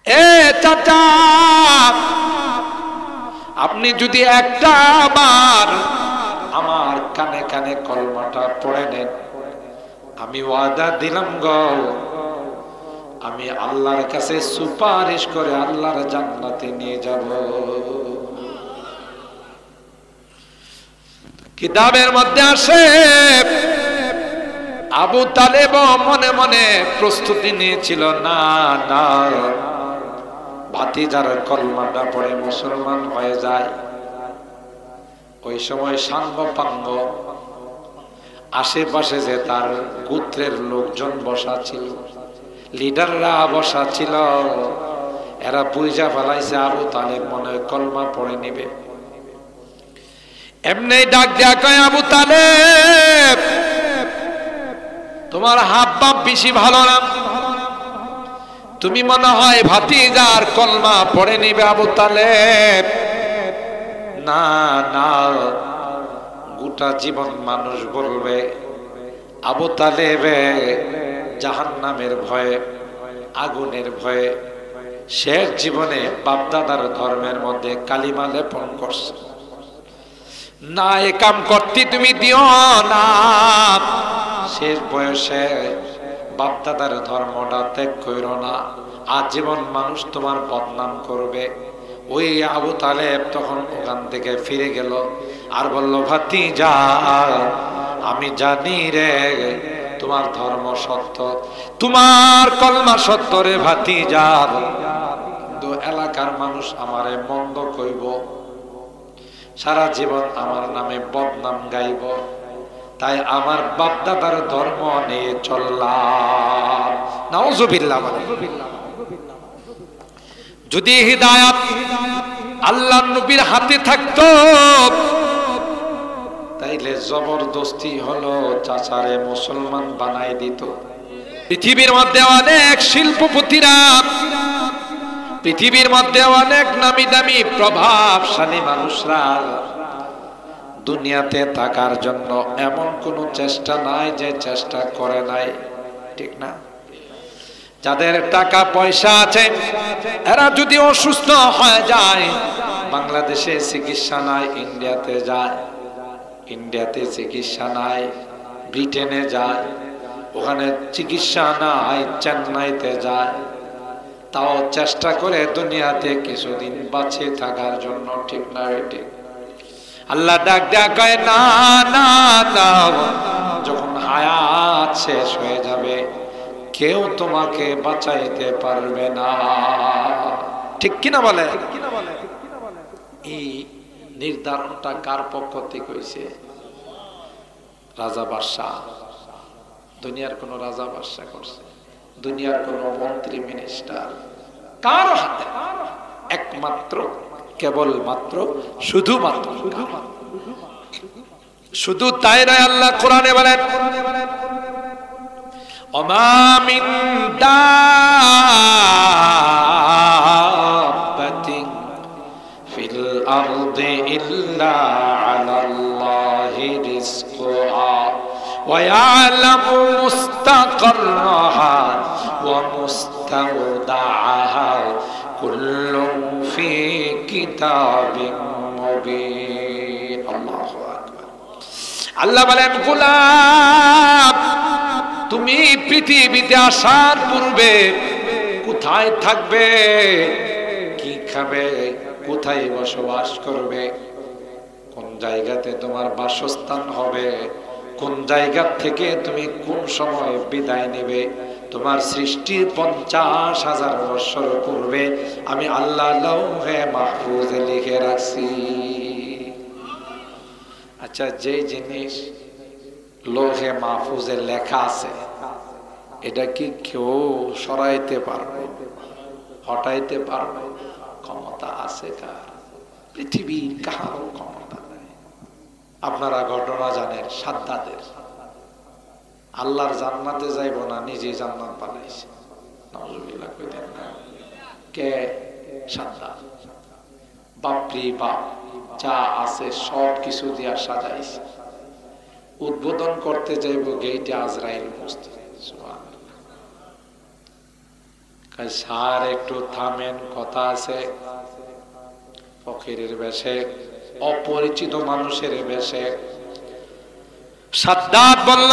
এ চাচা, আপনি যদি একটা বার আমার কানে কানে কলমাটা পড়ে নেন, আমি ওয়াদা দিলাম গো, আমি আল্লাহর কাছে সুপারিশ করে আল্লাহর জান্নাতে নিয়ে যাব। কিতাবের মধ্যে আসে আবু তালেব মনে মনে প্রস্তুতি নিয়েছিল, না না, ভাতিজার কলমাটা পড়ে মুসলমান হয়ে যায়। ওই সময় সাঙ্গ পাঙ্গ আশেপাশে যে তার গোত্রের লোকজন বসা ছিল, লিডাররা বসা ছিল, এরা বুঝা ফেলাইছে আবু তালেব মনে হয় কলমা পড়ে নিবে। এমনি ডাক দেয়া কয়, আবু তালেব তোমার হাব ভাব বেশি ভালো না, তুমি মনে হয় ভাতিজার কলমা পড়ে নিবে। আবু তালেব না না, গোটা জীবন মানুষ বলবে আবু তালেবে জাহান্নামের ভয়ে, আগুনের ভয়ে শেষ জীবনে বাপদাদার ধর্মের মধ্যে কালিমা লেপন করছে। না, এ কাম করতে তুমি দিও না, শেষ বয়সে বাপদাদার ধর্মটা ত্যাগ করো না, আজীবন মানুষ তোমার বদনাম করবে। ওই আবু তালেব তখন ওখান থেকে ফিরে গেল আর বলল, ভাতিজা আমি জানি রে তোমার ধর্ম সত্য, তোমার কলমা সত্য রে ভাতিজা, কিন্তু এলাকার মানুষ আমারে মন্দ কইব, সারা জীবন আমার নামে বদনাম গাইব, তাই আমার বাপদাদার ধর্ম নিয়ে চললাম। নাউজুবিল্লাহ। যদি হিদায়াত আল্লাহর নবীর হাতে থাকতো তাইলে জবরদস্তি হলো চাচারে মুসলমান বানাই দিত। পৃথিবীর মধ্যে অনেক শিল্পপতিরা, পৃথিবীর মধ্যে অনেক নামি দামি প্রভাবশালী মানুষরা দুনিয়াতে থাকার জন্য এমন কোন চেষ্টা নাই যে চেষ্টা করে নাই, ঠিক না? যাদের টাকা পয়সা আছে এরা যদি অসুস্থ হয়ে যায়, বাংলাদেশে চিকিৎসা নাই, ইন্ডিয়াতে যায়, ইন্ডিয়াতে চিকিৎসা নাই, ব্রিটেনে যায়, ওখানে চিকিৎসা নাই, চেন্নাইতে যায়, তাও চেষ্টা করে দুনিয়াতে কিছুদিন বাঁচে থাকার জন্য, ঠিক না? ঠিক। আল্লাহ ডাক ডাক কয়, না না না, যখন হায়াত শেষ হয়ে যাবে কেউ তোমাকে বাঁচাইতে পারবে না, ঠিক কিনা বলে? এই নির্ধারণটা কার পক্ষ থেকে হইছে? রাজা বাদশাহ। দুনিয়ার কোন রাজা বাদশাহ করছে? দুনিয়ার কোন মন্ত্রী মিনিস্টার? কার হাতে? একমাত্র, কেবলমাত্র, শুধুমাত্র। শুধু তাই নয়, আল্লাহ কোরআনে বলেন, ওমা মিন দাব্বাতিন ফিল আরদি ইল্লা আলাল্লাহি রিজকুহা ওয়া ইয়ালামু মুস্তাকাররাহা ওয়া মুস্তাওদাআহা কুল্লুন ফি কিতাবিন মুবিন। আল্লাহু আকবার। আল্লাহ বলেন, গোলাম তুমি পৃথিবীতে আসার পূর্বে কোথায় থাকবে, কি খাবে, কোথায় বসবাস করবে, কোন জায়গাতে তোমার বাসস্থান হবে, কোন জায়গা থেকে তুমি কোন সময় বিদায় নেবে, তোমার সৃষ্টির 50,000 বছর পূর্বে আমি আল্লাহ লৌহে মাহফুজে লিখে রাখছি। আচ্ছা, যে জিনিস লৌহে মাহফুজে লেখা আছে এটা কি কেউ সরাইতে পারবে, হটাইতে পারবে? ক্ষমতা আছে কার? পৃথিবীর কারো ক্ষমতা নাই। আপনারা ঘটনা জানেন সাদ্দাদের। আল্লাহর জান্নাতে যাইব না, নিজেই জান্নাত বানাইছে। নাউজুবিল্লাহ কইতেন না? কে? সাদ্দাদ। বাপরি বাপ, যা আছে সব কিছু দিয়া সাজাইছে। উদ্বোধন করতে যাইব, গেইটে আজরাইল উপস্থিত। স্যার একটু থামেন, কথা আছে। ফকিরের বেশে, অপরিচিত মানুষের বেশে সাদ্দাত বলল,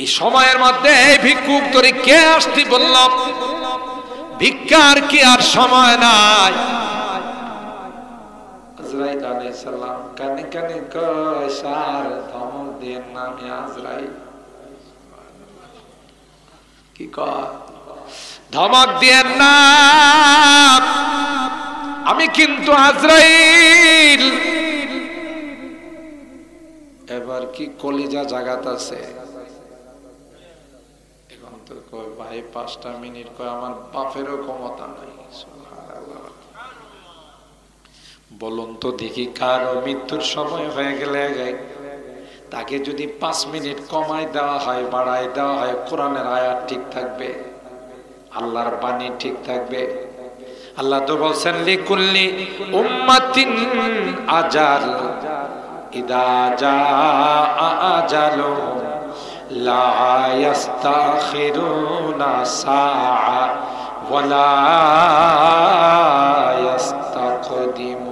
এই সময়ের মধ্যে এই ভিক্ষুক তোরে কে আসতি বলল? ভিক্ষার কি আর সময় নাই? আজরাইল আলাইহিস সালাম কানে কানে কয়, স্যার ধমক দেন না, আমি আজরাইল। কি কয়? ধমক দেন না, আমি কিন্তু আজরাইল। এবার কি কলিজা জাগাত আছে। এখন তো কয় ভাই 5টা মিনিট, কয় আমার বাপেরও ক্ষমতা নাই। বলুন তো দেখি, কারো মৃত্যুর সময় হয়ে গেলে তাকে যদি 5 মিনিট কমাই দেওয়া হয়, বাড়াই দেওয়া হয়, কোরআনের আয়াত ঠিক থাকবে, আল্লাহর বাণী ঠিক থাকবে? আল্লাহ তো বলছেন লিকুল্লি উম্মাতিন আজাল ইদা জাআ আজালুহুম লা ইস্তাখিরুনা সাআ ওয়া লা ইস্তাকদিমুন।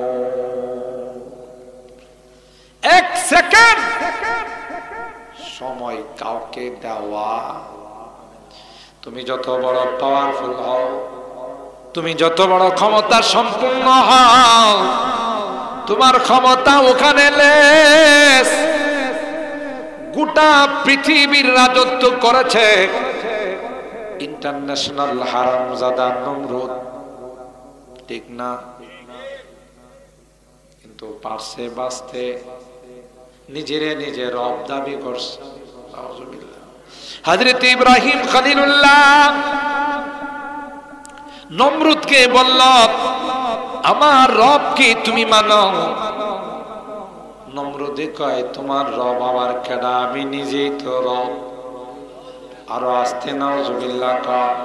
1 সেকেন্ড সময় কাউকে দেওয়া। তুমি যত বড় পাওয়ারফুল হও, তুমি যত বড় ক্ষমতা সম্পূর্ণ হও, তোমার ক্ষমতা ওখানে লেস। গোটা পৃথিবীর রাজত্ব করেছে ইন্টারন্যাশনাল হারামজাদা নমরুদ, ঠিক না? কিন্তু পারছে বাঁচতে, নিজেরে নিজে রব দাবি করছে। হযরত ইব্রাহিম খলিলুল্লাহ নমরুদকে বলল, আমার রব কি তুমি মানো? নমরুদে কয়, তোমার রব আমার কেডা? আমি নিজেই তো রব। আরো আস্তে নাউজুবিল্লাহ কয়।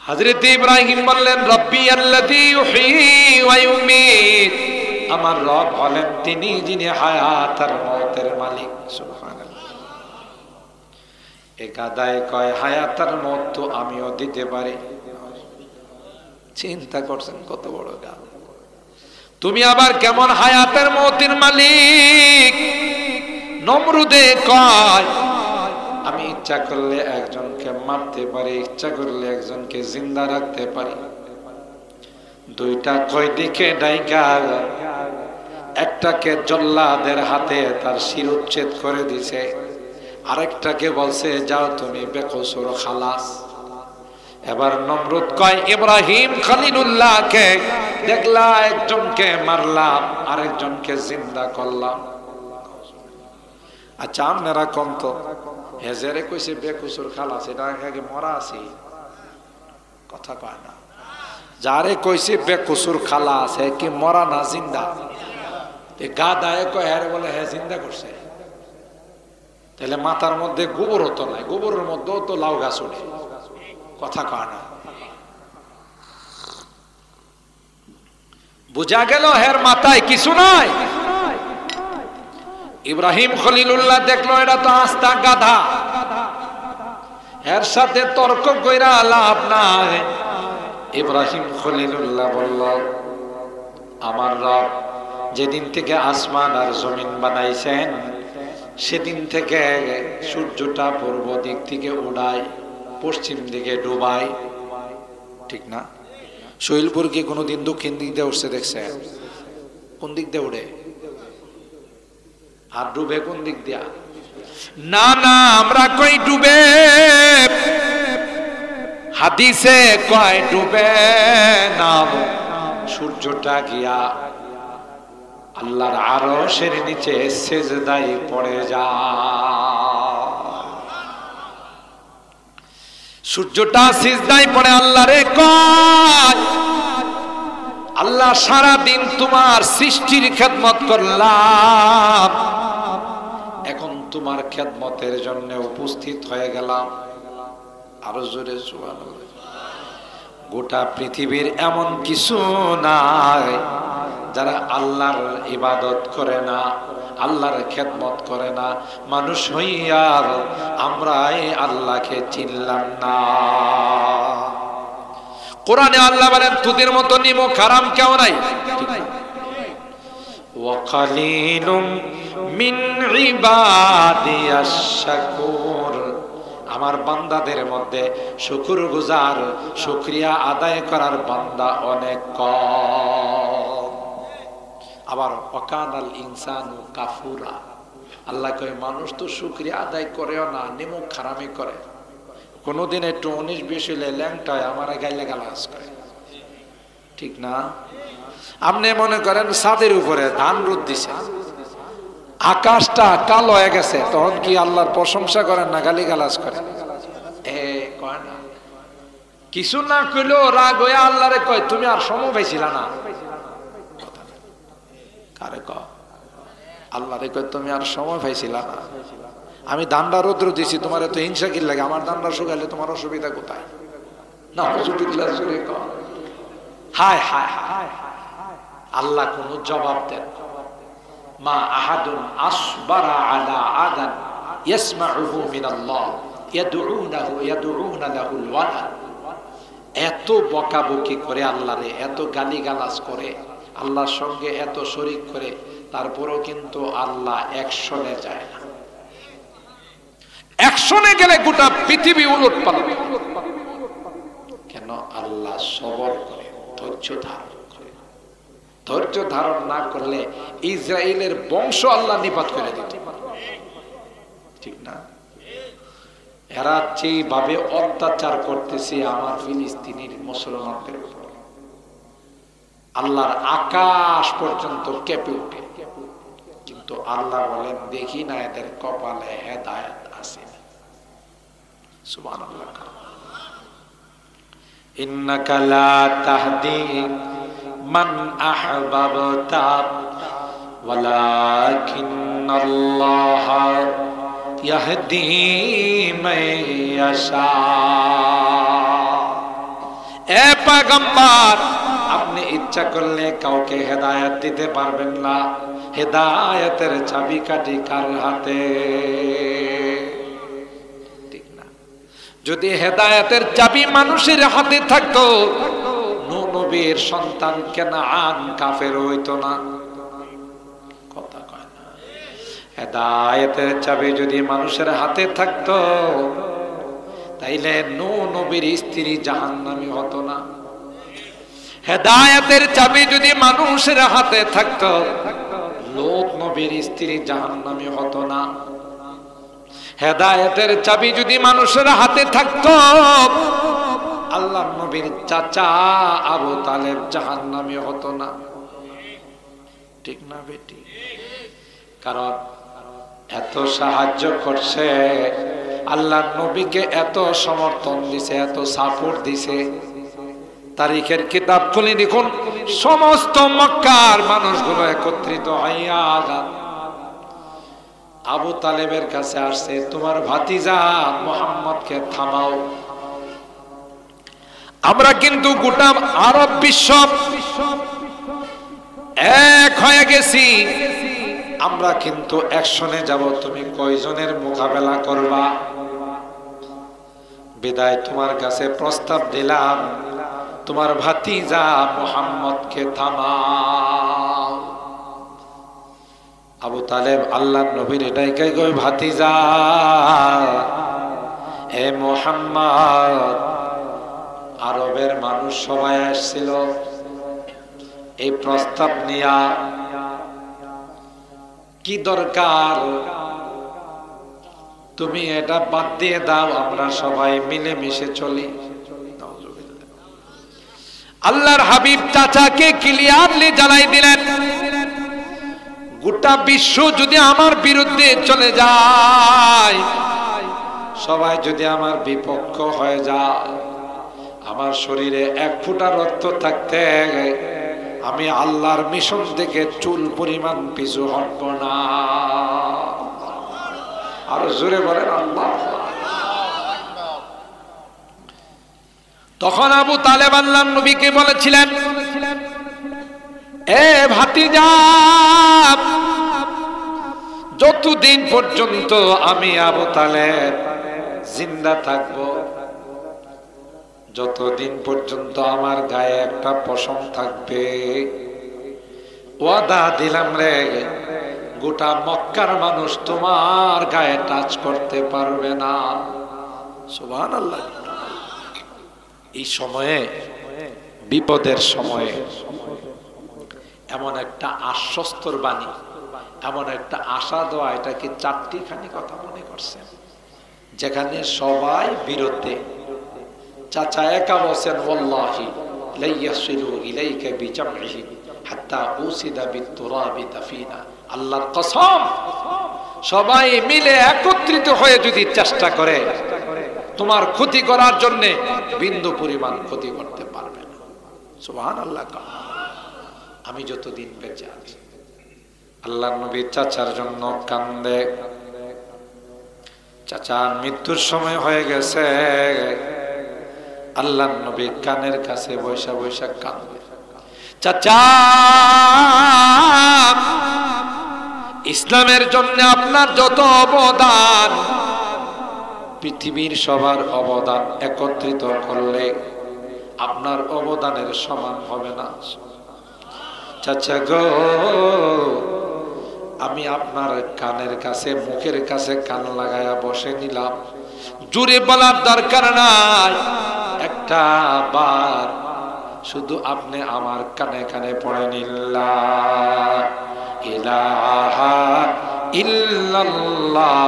হযরত ইব্রাহিম বললেন, রব্বি আল্লাযী ইউহয়ী ওয়া ইউমীত। আমার রব হলেন তিনি যিনি হায়াত আর মওতের মালিক। সুবহানাল্লাহ। এই গাদায় কয়, হায়াত আর মওত তো আমিও দিতে পারি। চিন্তা করছেন কত বড় গাল। তুমি আবার কেমন হায়াতের মওতের মালিক? নমরুদে কয়, আমি ইচ্ছা করলে একজনকে মারতে পারি, ইচ্ছা করলে একজনকে জিন্দা রাখতে পারি। 2টা কয়দিকে ডাইকা, একটাকে জল্লাদের হাতে তার শিরোচ্ছেদ করে দিছে, আরেকটাকে বলছে যাও তুমি বেকসুর খালাস। এবার নমরুদ কয়, ইব্রাহিম খলিলুল্লাহকে দেখলা, একজনকে মারলাম, আরেকজনকে জিন্দা করলাম। আচ্ছা আপনারা কোন তো হেজেরে কইছে বেকসুর খালাস, এটা আগে মরা আছে, কথা কয় না। যারে কইছে বেকসুর খালাস, হে কি মরা না জিন্দা? গা দায়ে কয় হ্যাঁ বলে, হ্যাঁ জিন্দা করছে। তাহলে মাথার মধ্যে গোবর হতো নাই, গোবরের মধ্যেও তো লাউ গাছ ওঠে, কথা কয় না। বুঝা গেল হের মাথায় কিছু নাই। ইব্রাহিম খলিলুল্লাহ দেখলো এটা তো আস্তা গাধা, এর সাথে তর্ক কইরা লাভ নাই। ইব্রাহিম খলিলুল্লাহ বলল, আমার রব যেদিন থেকে আসমান আর জমিন বানাইছেন, সেদিন থেকে সূর্যটা পূর্ব দিক থেকে উড়ায়, পশ্চিম দিকে ডুবায়, ঠিক না? শৈলপুর কি কোনোদিন দক্ষিণ দিক দিয়ে উঠছে দেখছেন? কোন দিক দিয়ে উড়ে? আর ডুবে কোন দিক দিয়া? না না, আমরা কই ডুবে, হাদিসে কয় ডুবে না, সূর্যটা গিয়া আল্লাহর আরশের নিচে সেজদায় পড়ে যায়। সূর্যটা সিজদায় পড়ে আল্লাহরে কয়, আল্লাহ সারা দিন তোমার সৃষ্টির খেদমত করলাম, এখন তোমার খেদমতের জন্য উপস্থিত হয়ে গেলাম। আরো জোরে সুবহানাল্লাহ। গোটা পৃথিবীর এমন কিছু নাই যারা আল্লাহর ইবাদত করে না, আল্লাহর খেদমত করে না, মানুষ হইয়া আমরা এই আল্লাহকে চিনলাম না। কোরআনে আল্লাহ বলেন তোদের মতো নিমক হারাম কেউ নাই। ওয়াকালিলুম মিন ইবাদিয়াশ শাকুর, আমার বান্দাদের মধ্যে শুকরগুজার শুকরিয়া আদায় করার বান্দা অনেক কম। আবার ওয়াকানাল ইনসানু কাফুরা, আল্লাহ কয় মানুষ তো শুকরিয়া আদায় করেও না, নিমক হারামি করে। কোনদিন একটু 19-20 হইলে ল্যাংটায় আমার গাইলে গালাজ করে, ঠিক না? আপনি মনে করেন ছাদের উপরে ধান রোদ দিছে, আকাশটা কালো হয়ে গেছে, তখন কি আল্লাহর প্রশংসা করেন না গালি গালাজ করেন? কয় না, কিছু না কইলেও রাগ হয়ে আল্লাহরে কয় তুমি আর সময় পাইছিল না। কারে কয়? আল্লাহরে কয় তুমি আর সময় পাইছিল না, আমি ধানটা রৌদ্র দিছি, তোমার এত হিংসা কি লাগে? আমার ধানটা শুকাইলে তোমার অসুবিধা কোথায়? না হায় হায় হায়, আল্লাহ কোন জবাব দেন? মা আহাদুন আসবারা আলা আদান ইয়াসমাউহু মিনাল্লাহ ইয়াদউনা লাহুল ওয়ালাদ। এত বকাবকি করে আল্লাহরে, এত গালিগালাজ করে, আল্লাহর সঙ্গে এত শরীক করে, তারপরেও কিন্তু আল্লাহ অ্যাকশনে যায় না। অ্যাকশনে গেলে গোটা পৃথিবী উলটপালট। কেন? আল্লাহ সবর করে, ধৈর্য ধারণ করে। ধৈর্য ধারণ না করলে ইসরায়েলের বংশ আল্লাহ নিপাত করে দিত, ঠিক না? এরা যেভাবে অত্যাচার করতেছে আমার ফিলিস্তিনের মুসলমানদের উপর, আল্লাহর আকাশ পর্যন্ত কেঁপে উঠে, কিন্তু আল্লাহ বলেন দেখি না এদের কপালে হেদায়েত আছে। সুবহানাল্লাহ। ইন্নাকা লা তাহদি মান আহবাবতা ওয়ালাকিন্নাল্লাহ ইয়াহদি মান ইয়াশা। এ পয়গম্বর, আপনি ইচ্ছা করলে কাউকে হেদায়েত দিতে পারবেন না। হেদায়েতের চাবিকাঠি কার হাতে? ঠিক না? যদি হেদায়েতের চাবি মানুষের হাতে থাকতো, নূহ নবীর সন্তান কেনান কাফের হইতো না। কথা কয় না? হেদায়েতের চাবি যদি মানুষের হাতে থাকতো, তাইলে নূহ নবীর স্ত্রী জাহান্নামী হতো না। হেদায়েতের চাবি যদি মানুষের হাতে থাকতো, লূত নবীর স্ত্রী জাহান্নামী হতো না। হেদায়েতের চাবি যদি মানুষের হাতে থাকতো, আল্লাহর নবীর চাচা আবু তালেব জাহান্নামী হতো না, ঠিক না বেটি? কারণ এত সাহায্য করছে, আল্লাহর নবীকে এত সমর্থন দিছে, এত সাপোর্ট দিছে। তারিখের কিতাব খুলে দেখুন, সমস্ত মক্কার মানুষগুলো একত্রিত হইয়া আবু তালেবের কাছে আসছে, তোমার ভাতিজা মুহাম্মদকে থামাও। আমরা কিন্তু গোটা আরব বিশ্ব এক হয়ে গেছি, আমরা কিন্তু অ্যাকশনে যাব, তুমি কয়জনের মোকাবেলা করবা? বিদায় তোমার কাছে প্রস্তাব দিলাম, তোমার ভাতিজা মুহাম্মদকে থামাও। আবু তালেব আল্লাহর নবীর এটাই কই, ভাতিজা এ মুহাম্মদ, আরবের মানুষ সবাই আসছিল এই প্রস্তাব নিয়া, কি দরকার? তুমি এটা বাদ দিয়ে দাও, আমরা সবাই মিলে মিশে চলি। আল্লাহর হাবিব চাচাকে ক্লিয়ারলি জানাই দিলেন, গোটা বিশ্ব যদি আমার বিরুদ্ধে চলে যায়, সবাই যদি আমার বিপক্ষ হয়ে যায়, আমার শরীরে এক ফোঁটা রক্ত থাকতে আমি আল্লাহর মিশন থেকে চুল পরিমাণ পিছু হটব না। আর জোরে বলেন আল্লাহ। তখন আবু তালেব আল্লাহর নবীকে বলেছিলেন, এ ভাতিজা, যতদিন পর্যন্ত আমি আবু তালেব জিন্দা থাকবো, যতদিন পর্যন্ত আমার গায়ে একটা পশম থাকবে, ওয়াদা দিলাম রে, গোটা মক্কার মানুষ তোমার গায়ে টাচ করতে পারবে না। সুবহানাল্লাহ। এই সময়ে, বিপদের সময়ে এমন একটা আশ্বস্তর বাণী, এমন একটা আশা দেওয়া, এটাকে চারটিখানি কথা মনে করছেন, যেখানে সবাই বিরুদ্ধে। চাচা একা বলছেন ওয়াল্লাহি লা ইয়াসিলু ইলাইকা বিজামইহি হাত্তা উসিদা বিতুরাবি দাফিনা, আল্লাহর কসম, সবাই মিলে একত্রিত হয়ে যদি চেষ্টা করে তোমার ক্ষতি করার জন্য বিন্দু পরিমাণ ক্ষতি করতে পারবে না। সুবহানাল্লাহ। আমি যতদিন বেঁচে আছি, আল্লাহর নবী চাচার জন্য কান্দে। চাচার মৃত্যুর সময় হয়ে গেছে, আল্লাহর নবী কানের কাছে বৈশা বৈশা কান্দে। চাচা, ইসলামের জন্য আপনার যত অবদান, পৃথিবীর সবার অবদান একত্রিত করলে আপনার অবদানের সমান হবে না। চাচা গো, আমি আপনার কানের কাছে, মুখের কাছে কান লাগায়া বসে নিলাম, জোরে বলার দরকার নাই, একটা বার শুধু আপনি আমার কানে কানে পড়ে নিল্লাহ ইলাহা ইল্লাল্লাহ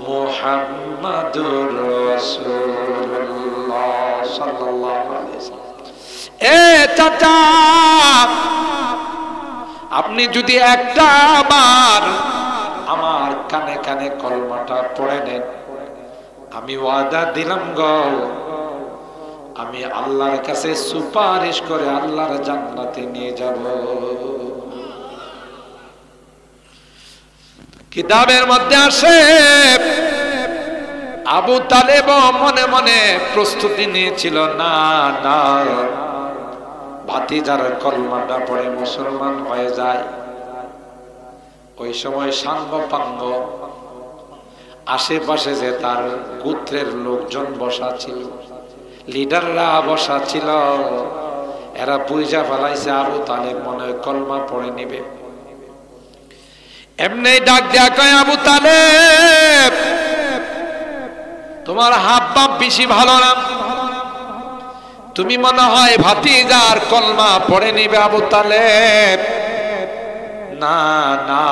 মুহাম্মাদুর রাসূলুল্লাহ সাল্লাল্লাহু আলাইহি ওয়াসাল্লাম। এ চাচা, আপনি যদি একটা বার আমার কানে কানে কলমাটা পড়ে নেন, আমি ওয়াদা দিলাম গো, আমি আল্লাহর কাছে সুপারিশ করে আল্লাহর জান্নাতে নিয়ে যাব। কিতাবের মধ্যে আসে, আবু তালেব মনে মনে প্রস্তুতি নিয়েছিল, না না, ভাতিজার কলমাটা পড়ে মুসলমান হয়ে যায়। ওই সময় সাঙ্গ পাঙ্গ আশেপাশে যে তার গোত্রের লোকজন বসা ছিল, লিডাররা বসা ছিল, এরা বুঝা ফেলাইছে আবু তালেব মনে হয় কলমা পড়ে নিবে। এমনি ডাক দেয়া কয়, আবু তালেব, তোমার হাব ভাব বেশি ভালো না, তুমি মনে হয় ভাতিজার কলমা পড়ে নিবে। আবু তালেব, না না,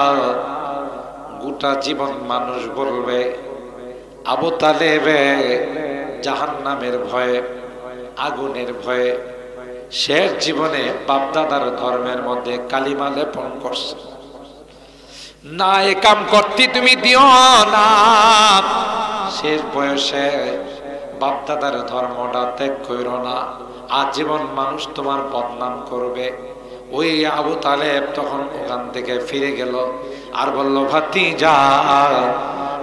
গোটা জীবন মানুষ বলবে আবু তালেবে জাহান্নামের ভয়ে, আগুনের ভয়ে শেষ জীবনে বাপদাদার ধর্মের মধ্যে কালিমা লেপন করছে। না, এ কাম করতে তুমি দিও না, শেষ বয়সে বাপদাদার ধর্মটা ত্যাগ করো না, আজীবন মানুষ তোমার বদনাম করবে। ওই আবু তালেব তখন ওখান থেকে ফিরে গেল আর বলল, ভাতিজা,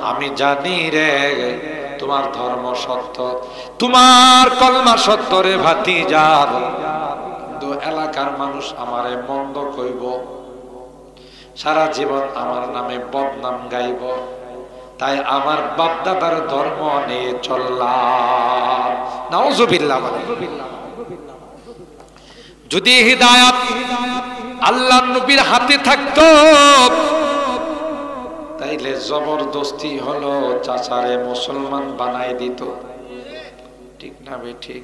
আমি জানি রে তোমার ধর্ম সত্য, তোমার কলমা সত্য রে ভাতিজা, কিন্তু এলাকার মানুষ আমারে মন্দ কইব, সারা জীবন আমার নামে বদনাম গাইব, তাই আমার বাপদাদার ধর্ম নিয়ে চললাম। নাউজুবিল্লাহ। যদি হিদায়াত আল্লাহর নবীর হাতে থাকতো, তাইলে জবরদস্তি হলো চাচারে মুসলমান বানাই দিত, ঠিক না বে ঠিক?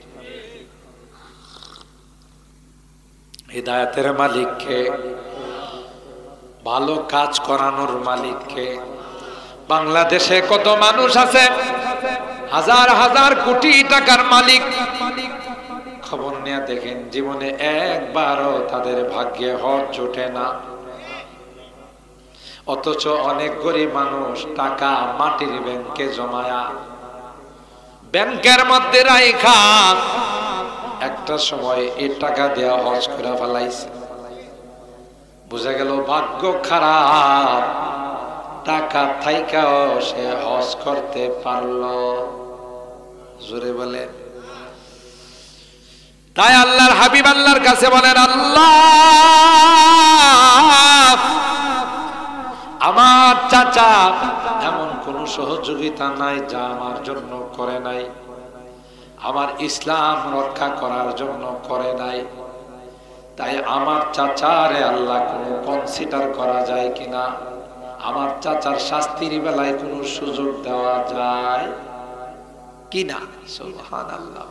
হিদায়াতের মালিককে, ভালো কাজ করানোর মালিককে। বাংলাদেশে কত মানুষ আছে হাজার হাজার কোটি টাকার মালিক, খবর নিয়ে দেখেন জীবনে একবারও তাদের ভাগ্যে হজ জোটে না, অথচ অনেক গরিব মানুষ টাকা মাটির ব্যাংকে জমায়া, ব্যাংকের মধ্যে রাইখা একটা সময় এই টাকা দেয়া হজ করে ফেলাইছে। বুঝা গেল ভাগ্য খারাপ, টাকা থাইকাও সে হজ করতে পারল। জোরে বলে, তাই আল্লাহর হাবিব আল্লাহর কাছে বলেন, আল্লাহ আমার চাচা এমন কোন সহযোগিতা নাই যা আমার জন্য করে নাই, আমার ইসলাম রক্ষা করার জন্য করে নাই। তাই আমার চাচারে আল্লাহ কোনো কনসিডার করা যায় কিনা, আমার চাচার শাস্তির বেলায় কোনো সুযোগ দেওয়া যায় কিনা। সুবহানাল্লাহ।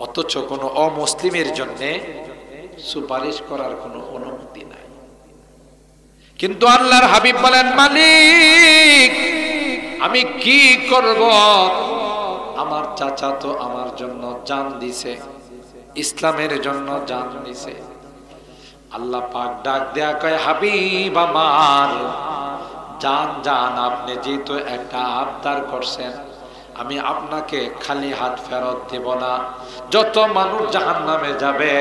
অথচ কোন অমুসলিমের জন্য সুপারিশ করার কোনো অনুমতি নাই। কিন্তু আল্লাহর হাবিব বলেন, মালিক আমি কি করব, আমার চাচা তো আমার জন্য জান দিছে, ইসলামের জন্য জান দিছে। আল্লাহ পাক ডাক দেয়া কয়, হাবিব আমার জান জান, আপনি যেহেতু একটা আবদার করছেন, আমি আপনাকে খালি হাত ফেরত দেব না। যত মানুষ জাহান্নামে যাবে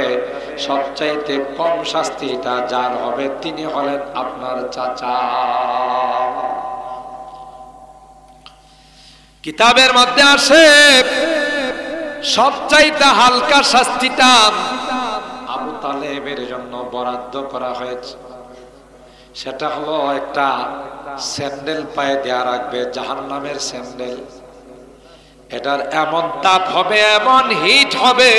সবচাইতে কম শাস্তিটা যার হবে তিনি হলেন আপনার চাচা। কিতাবের মধ্যে আসে সবচাইতে হালকা শাস্তিটা আবু তালেবের জন্য বরাদ্দ করা হয়েছে। সেটা হলো একটা স্যান্ডেল পায়ে দেয়া রাখবে, জাহান্নামের স্যান্ডেল। এটার এমন তাপ হবে, এমন হিট হবে,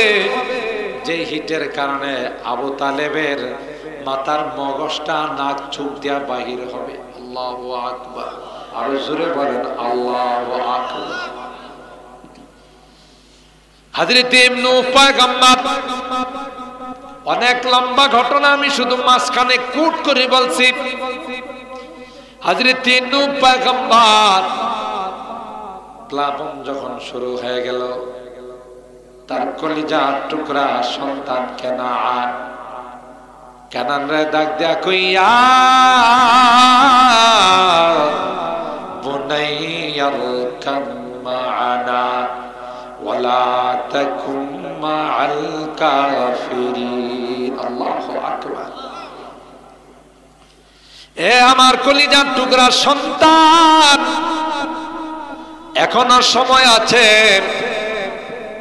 যে হিটের কারণে আবু তালেবের মাথার মগজটা নাক চুপ দিয়া বাহির হবে। আল্লাহু আকবার। আরো জোরে বলেন আল্লাহু আকবার। হযরত ইবনে পয়গম্বর, অনেক লম্বা ঘটনা, আমি শুধু মাঝখানে কুট করে বলছি। হযরত ইবনে পয়গম্বর প্লাবন যখন শুরু হয়ে গেল, তার কলিজার টুকরা সন্তান কেনান রে ডাক দেয়া কইয়া, বুনাইয়াল কাম মা'ানা ওয়ালা তাকুম মা'আল কাফিরিন। আল্লাহু আকবার। এ আমার কলিজার টুকরা সন্তান, এখনো সময় আছে,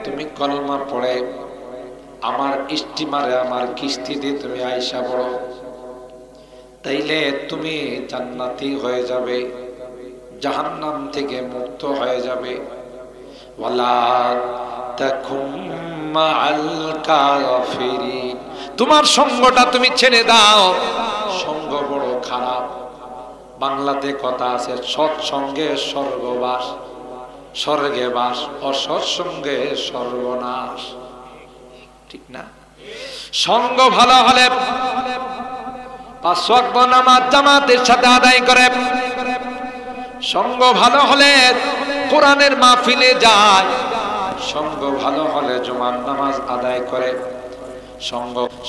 তুমি কলমা পড়ে আমার স্টিমারে, আমার কিস্তিতে তুমি আইসা পড়ো, তাইলে তুমি জান্নাতি হয়ে যাবে, জাহান্নাম থেকে মুক্ত হয়ে যাবে। ওয়ালা তাকুম মা'আল কাফিরিন, তোমার সঙ্গটা তুমি ছেড়ে দাও, সঙ্গ বড় খারাপ। বাংলাতে কথা আছে, সৎসঙ্গে স্বর্গবাস, স্বর্গে বাস, অসৎসঙ্গে সর্বনাশ। ঠিক না? সঙ্গ ভালো হলে 5 ওয়াক্ত নামাজ জামাতের সাথে আদায় করে, সঙ্গ ভালো হলে কোরআনের মাহফিলে যায়, সঙ্গ ভালো হলে জুমার নামাজ আদায় করে,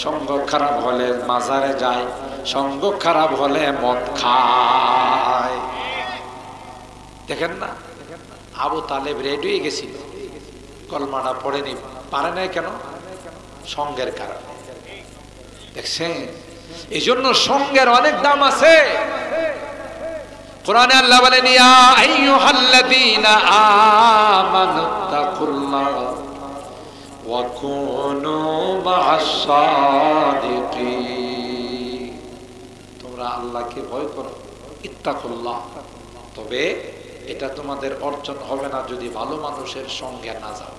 সঙ্গ খারাপ হলে মাজারে যায়, সঙ্গ খারাপ হলে মদ খায়। দেখেন না, আবু তালেব রেডি হয়ে গেছিল, কলমাটা পড়েনি, পারে নাই কেন? সঙ্গের কারণে। দেখছেন, এই জন্য সঙ্গের অনেক দাম আছে। কোরআনে আল্লাহ বলেন, ইয়া আইয়ুহাল্লাযীনা আমানুত্তাকুল্লাহ ওয়া কুনু মা'আস সাদিকিন। তোমরা আল্লাহকে ভয় করো, ইত্তাকুল্লাহ। তবে এটা তোমাদের অর্জন হবে না যদি ভালো মানুষের সঙ্গে না যাও।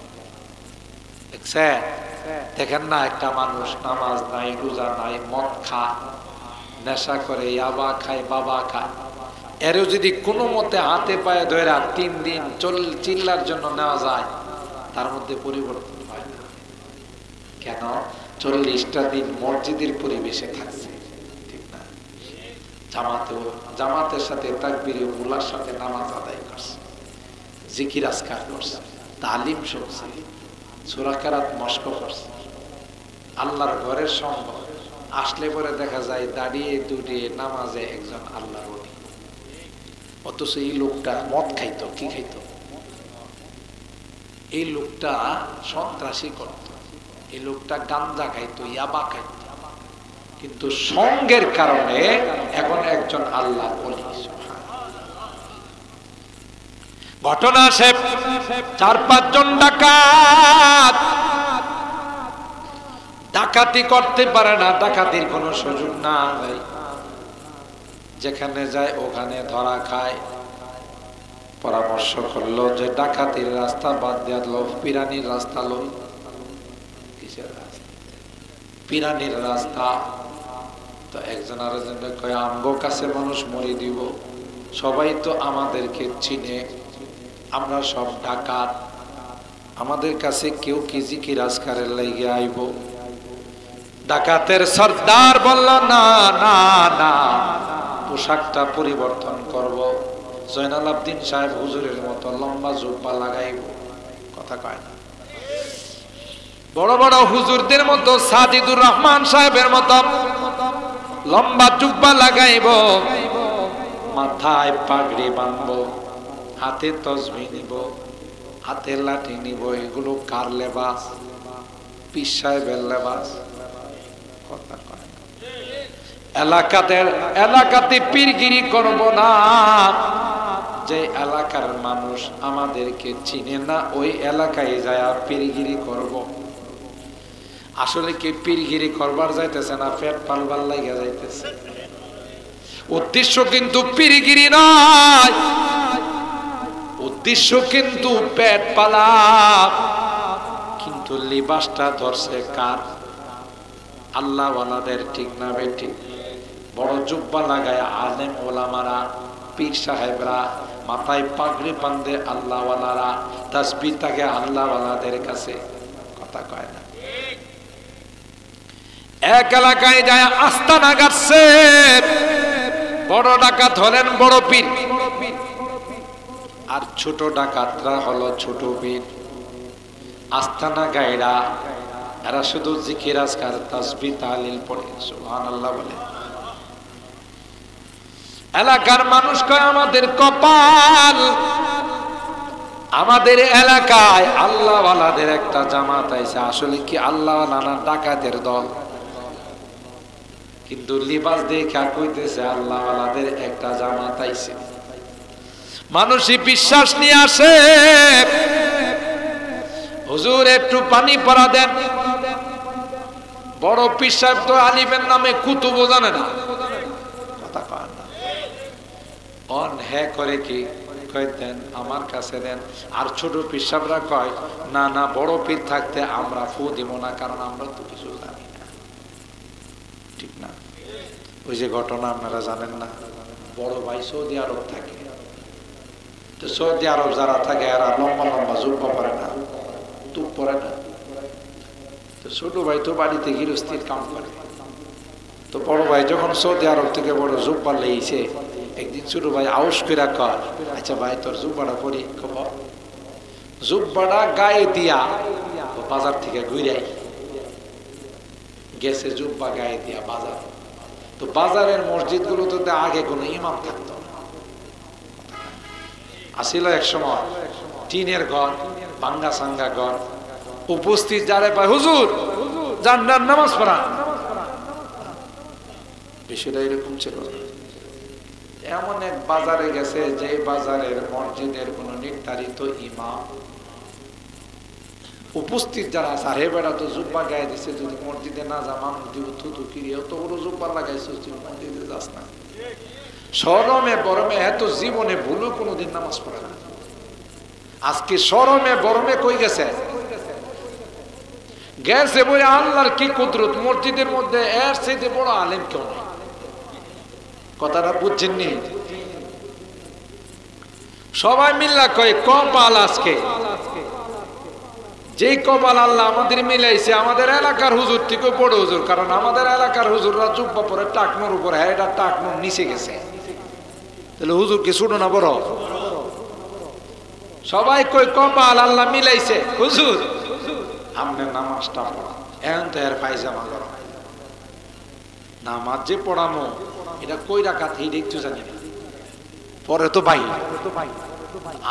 দেখছেন, দেখেন না, একটা মানুষ নামাজ নাই, রোজা নাই, মদ খায়, নেশা করে, ইয়াবা খায়, বাবা খায়, এরও যদি কোনো মতে হাতে পায়ে ধরে 3 দিন চিল্লার জন্য নেওয়া যায়, তার মধ্যে পরিবর্তন হয় না। কেন? 40টা দিন মসজিদের পরিবেশে থাকছে, ঠিক না? জামাতের সাথে তাকবীরে উলার সাথে নামাজ আদায় করছে, জিকির আজকার করছে, তালিম শুনছে, সূরা কেরাত মশক করছে, আল্লাহর ঘরের সঙ্গ। আসলে পরে দেখা যায় দাঁড়িয়ে দুটিয়ে নামাজে একজন আল্লাহর ওলি। অথচ এই লোকটা মদ খাইতো, কি খাইতো? এই লোকটা সন্ত্রাসী করত, এই লোকটা গাঞ্জা খাইতো, ইয়াবা খাইতো, কিন্তু সঙ্গের কারণে এখন একজন আল্লাহর ওলি। ঘটনা সে 4-5 জন ডাকাত ডাকাতি করতে পারে না, ডাকাতির কোনো সুযোগ নাই, যেখানে যায় ওখানে ধরা খায়। পরামর্শ করলো যে ডাকাতির রাস্তা বাদ দিয়া লো, পিরানির রাস্তা লো। কিসের রাস্তা? পিরানির রাস্তা। তো একজন আরেকজনকে কয় আমগো কাছে মানুষ মরি দিব, সবাই তো আমাদেরকে চিনে, আমরা সব ডাকাত, আমাদের কাছে কেউ কি জিকির আজকারের লাইগে আইব? ডাকাতের সর্দার বলল না না না, পোশাকটা পরিবর্তন করব, জয়নাল আবদিন সাহেব হুজুরের মতো লম্বা জুব্বা লাগাইব। কথা কয় না? বড় বড় হুজুরদের মতো, সাজিদুর রহমান সাহেবের মতো লম্বা জুব্বা লাগাইব, মাথায় পাগড়ি বাঁধব, হাতে তসবিহ নিব, হাতে লাঠি নিব। এগুলো কার লেবাস? পীর সাহেবের লেবাস। কথা কয় না? এলাকাতে পীরগিরি করব না। যে এলাকার মানুষ আমাদেরকে চিনে না, ওই এলাকায় যায় পীরগিরি করব। আসলে কি পীরগিরি করবার যাইতেছে না, পেট পালবার লাগা যাইতেছে। উদ্দেশ্য কিন্তু পীরগিরি নয়, উদ্দেশ্য কিন্তু পেট পালা। কিন্তু লিবাসটা ধরছে কার? আল্লাহ ওয়ালাদের। ঠিক না বেঠিক? বড় জুব্বা লাগায় আলেম ওলামারা, পীর সাহেবরা, মাথায় পাগড়ি বাঁধে আল্লাহ ওয়ালারা, তাসবিহ থাকে আল্লাহ ওয়ালাদের কাছে। কথা কয় না? এক এলাকায় যায় আস্তানা গাড়ছে, বড় ডাকাত হলেন বড় পীর, আর ছোট ডাকাতরা হলো ছোট পীর। আস্তানা গায়রা এরা শুধু জিকির আজকার তাসবিহ তাহলিল পড়ে, সুবহানাল্লাহ বলে। এলাকার মানুষ কয় আমাদের কপাল, আমাদের এলাকায় আল্লাহ ওয়ালাদের একটা জামাত আইছে। আসলে কি আল্লাহ ওয়ালা না ডাকাতের দল? কিন্তু লিবাস দেখা কইতেছে আল্লাহ ওয়ালাদের একটা জামাত আইছে। মানুষই বিশ্বাস নিয়ে আসে, হুজুর একটু পানি পড়া দেন। বড় পীর সাহেব তো আলিমের নামে কুতুবও জানে না। কথা কয় না? অন হ্যাঁ করে কি কয় দেন, আমার কাছে দেন। আর ছোট পীর সাহেবরা কয় না না, বড় পীর থাকতে আমরা ফু দিব না, কারণ আমরা তো কিছু জানি না। ঠিক না? ওই যে ঘটনা আপনারা জানেন না, বড় ভাই সৌদি আরব থাকে, তো সৌদি আরব যারা থাকে এরা লম্বা লম্বা জুব্বা পরে না, টুপ পরে না। তো ছোট ভাই তো বাড়িতে গৃহস্থির কাম করে। তো বড় ভাই যখন সৌদি আরব থেকে বড় জুব্বা লেগেছে, একদিন ছোট ভাই আউস করে কর, আচ্ছা ভাই তোর জুব্বাটা পরি। জুব্বাটা গায়ে দিয়া বাজার থেকে ঘুরাই গেছে, জুব্বা গায়ে দিয়া বাজার। তো বাজারের মসজিদ গুলোতে আগে কোনো ইমাম থাকতো না, আসিল এক সময় টিনের ঘর, ভাঙ্গা সাঙ্গা ঘর। উপস্থিত যারে পায়, হুজুর জান্নার নামাজ পড়া। বিষয়টা এরকম ছিল। এমন এক বাজারে গেছে যে বাজারের মসজিদের কোন নির্ধারিত ইমাম, উপস্থিত যারা সারে বেড়া তো জুব্বা গায়ে দিছে, যদি মসজিদে না যা মানুষ দিব থুতু কিরিয়ে, তো ওর জুব্বা লাগাইছে, মসজিদে যাস না। শরমে বরমে এত জীবনে ভুলও কোনোদিন নামাজ পড়ে না। আজকে শরমে বরমে কই গেছে? গেছে বলে আল্লাহর কি কুদরত, মসজিদের মধ্যে এর চাইতে বড় আলেম কেউ নেই। কথাটা বুঝছেননি? সবাই মিল্লা কয় কপাল আজকে, যেই কপাল আল্লাহ আমাদের মিলাইছে, আমাদের এলাকার হুজুর থেকে বড় হুজুর। কারণ আমাদের এলাকার হুজুররা জুব্বা পরে টাকনোর উপর, হ্যাঁ এটা টাকনোর নিচে গেছে, তাহলে হুজুর কি ছোট না বড়? সবাই কই কপাল আল্লাহ মিলাইছে। হুজুর আপনি নামাজটা পড়া, এখন তো এর পায়জামা করো। নামাজ যে পড়ামো এটা কই রাখাত এই দেখতে জানি না, পরে তো ভাই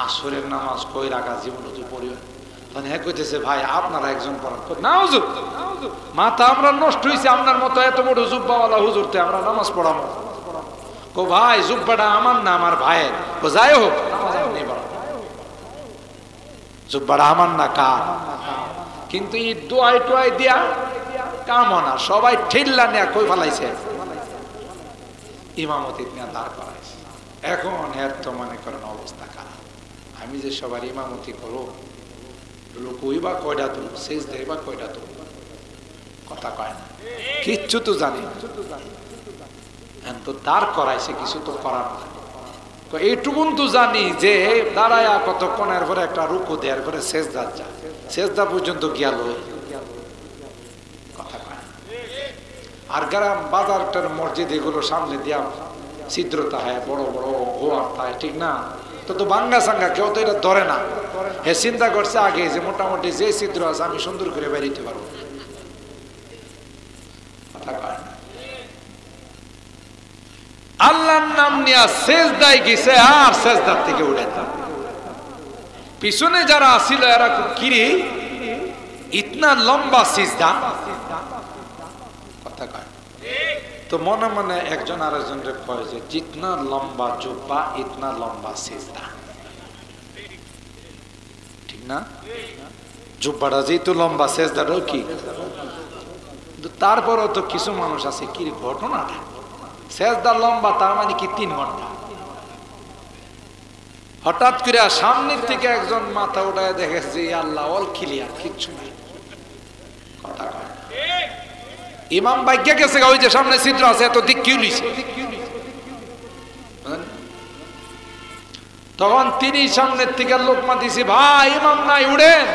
আসরের নামাজ কই রাখা জীবন তো পড়ি। হ্যাঁ কইতেছে ভাই আপনারা একজন পড়ান না হুজুর, মাথা আমরা নষ্ট হয়েছে, আপনার মতো এত বড় জুব্বাওয়ালা হুজুরতে আমরা নামাজ পড়াবো। কো ভাই জুব্বাটা আমার না আমার ভাইয়ের। ও যাই হোক, জুব্বাটা আমার না কার, কিন্তু এই দোয়াই টোয়াই দিয়া কামনা সবাই ঠেল্লা নিয়ে কই ফেলাইছে ইমামতি নিয়ে দাঁড় করাইছে। এখন এর তো মনে করেন অবস্থা খারাপ। আমি যে সবার ইমামতি করো রুকুই বা কয়টা তুল, সিজদাই বা কয়টা তুল, কথা কয় না, কিচ্ছু তো জানি না। তো দাঁড় করাইছে, কিছু তো করার না। এইটুকুন তো জানি যে দাঁড়ায়া কতক্ষণের পরে একটা রুকু দেওয়ার পরে সেজদা যায়, সেজদা পর্যন্ত গেল, কথা কয় না। আর গ্রাম বাজারটার মসজিদ এগুলো সামনে দিয়া ছিদ্রতা হয়, বড় বড় গোয়ার থাকে, ঠিক না? তো ভাঙ্গা সাঙ্গা কেউ তো এটা ধরে না। হে চিন্তা করছে আগে যে মোটামুটি যে ছিদ্র আছে আমি সুন্দর করে বেরিতে পারবো, কথা কয় না। আল্লাহর নাম নিয়ে সেজদায় গেছে আর সেজদার থেকে উঠে না। পিছনে যারা আসিল এরা কিরে ইতনা লম্বা সিজদা, কথা কয়। তো মনে মনে একজন আরেকজনকে কয় যে জিতনা লম্বা জুব্বা ইতনা লম্বা সিজদা, ঠিক না? জুব্বাটা যেহেতু লম্বা সেজদাটাও কি, তারপরও তো কিছু মানুষ আছে কি ঘটনাটা সেজদা লম্বা, তার মানে কি 3 ঘন্টা। হঠাৎ করে সামনের থেকে একজন মাথা উঠায় দেখেছে আল্লাহ অল ক্লিয়ার, কিচ্ছু নাই, কথা কয়। ইমাম ভাগ্যে গেছে ওই যে সামনে ছিদ্র আছে এত দিক কি লিছে, তখন তিনি সামনের থেকে লোকমা দিছে ভাই ইমাম নাই উড়েন।